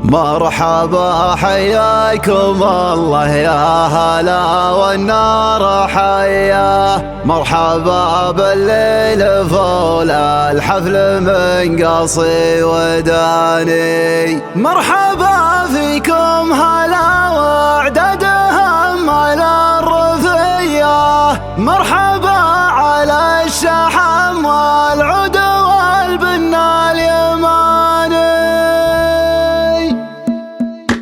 مرحبا حياكم الله يا هلا والنار حيا، مرحبا بالليل فول الحفل من قصي وداني، مرحبا فيكم هلا واعدادهم على الرفية، مرحبا على الشحم والعود والبنا اليماني،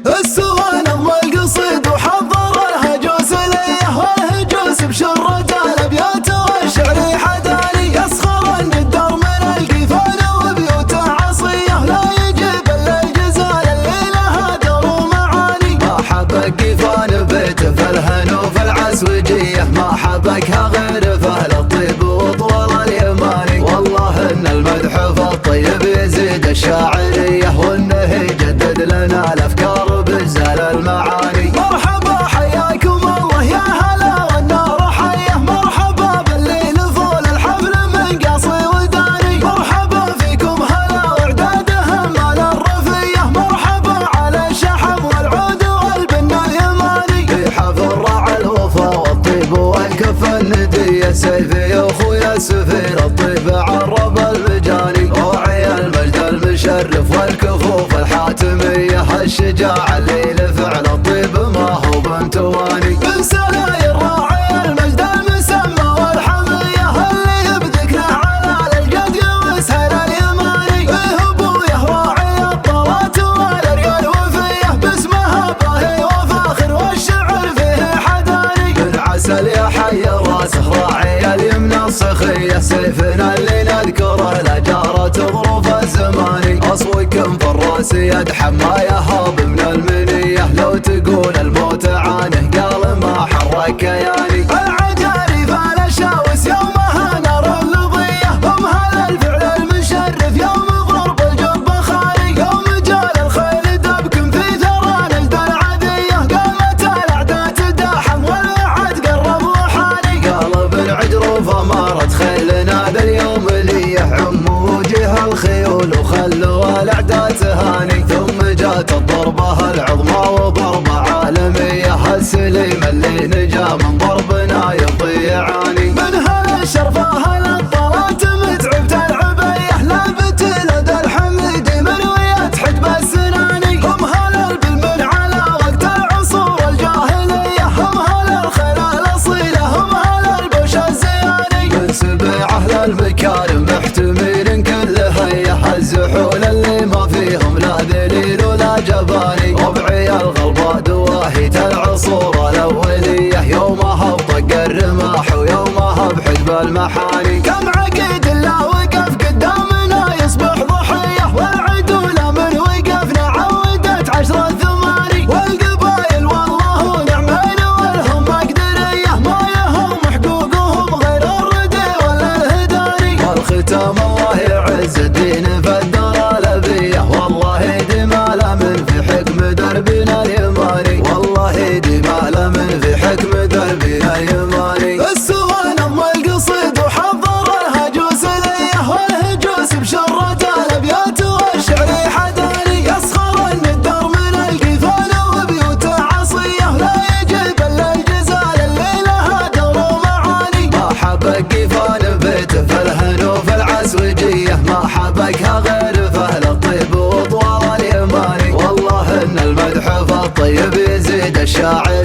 السوانم والقصيد وحضر الهجوس ليه والهجوس بشرة الابيات والشعر حداني، يسخر الندر من القفال وبيوته عصيه، لا يجيب الا الجزال اللي لها در ومعاني، ما حبك قفان بيت في الهن وفي العسوجيه، ما حبكها غير فهل الطيب وطول اليماني، والله ان المدح في الطيب يزيد الشاعريه، وانه يجدد لنا الافكار بزال المعاني، مرحبا حياكم الله يا هلا والنار حيه، مرحبا بالليل فول الحفل من قصي وداني، مرحبا فيكم هلا واعدادهم على الرفيه، مرحبا على الشحم والعود والبنا اليماني، في حفل راعى الوفا والطيب والكف النديه، سيفي يا اخويا سفير الطيب عرب المجاني، راعي المجد المشرف والكفوف الحاتميه، الشجاع اللي لفعل الطيب ما هو بمتواني، بن سلاير راعي المجد المسمى والحميه، اللي بذكره على الجد وسهل اليماني، ابويه راعي الطلات والريال وفيه، باسمها باهي وفاخر والشعر فيه حداني، بن عسل يا حي راسه راعي اليمنى الصخيه، سيفنا اللي نذكره لا جارت ظروف الزماني، اصوكم في الراس يدحم ما يهاب من المنيه، لو تقول الموت عانه قال ما حرك كياني، العجاري فالشاوس يومها نار اللضيه، هم هذا الفعل المشرف يوم ضرب الجب خالي، يوم جال الخيل دبكم في ثرى نجد العذيه، قامت الاعداء تداحم والوعد قرب وحاني، قلب العجر فمارت خيلنا ذا اليوم ليه، عم وجه الخيول وخلوا الاعداء تهاني، ثم جات الضربه العظمى وضربه عالميه، السليم اللي نجا من ضربنا يضيعاني، من هلا الشرفه هلا الطلات متعبت العبيه، لابت لدى الحميدي من ويات حجب السناني، هم هلا بالمن على وقت العصور الجاهليه، هم هلا الخيل الاصيله، هم هلا البوش الزياني، من سبيعه للمكارم محتمين كل هيه، الزحول اللي ما فيهم لا ذليل ولا جباني، ربعي الغلباء دواهيت العصور الاوليه، يومها بطق الرماح ويومها بحجب المحاني، كم عقيد الله وقف قدامنا يصبح ضحيه، والعدوله من وقفنا عودت عشر الثماني، والقبايل والله نعمين والهم مقدريه، ما يهم حقوقهم غير الردي ولا الهداني، والختام الله يعز الدين في الدار الابيه، والله دماله من في حكم دربنا اليماني، والله دماله من في حكم دربنا اليماني، السوانم والقصيد وحضر الهجوس ليه والهجوس بشرة الابيات والشعر حداني، يسخر الندر من القفال وبيوته عصيه، لا يجيب الا الجزال اللي لها در ومعاني، ما حبك قفال بيت في الهن وفي العسوجيه، ما حبكها غير فهل الطيب وطوال اليماني، والله ان المدح في الطيب يزيد الشاعر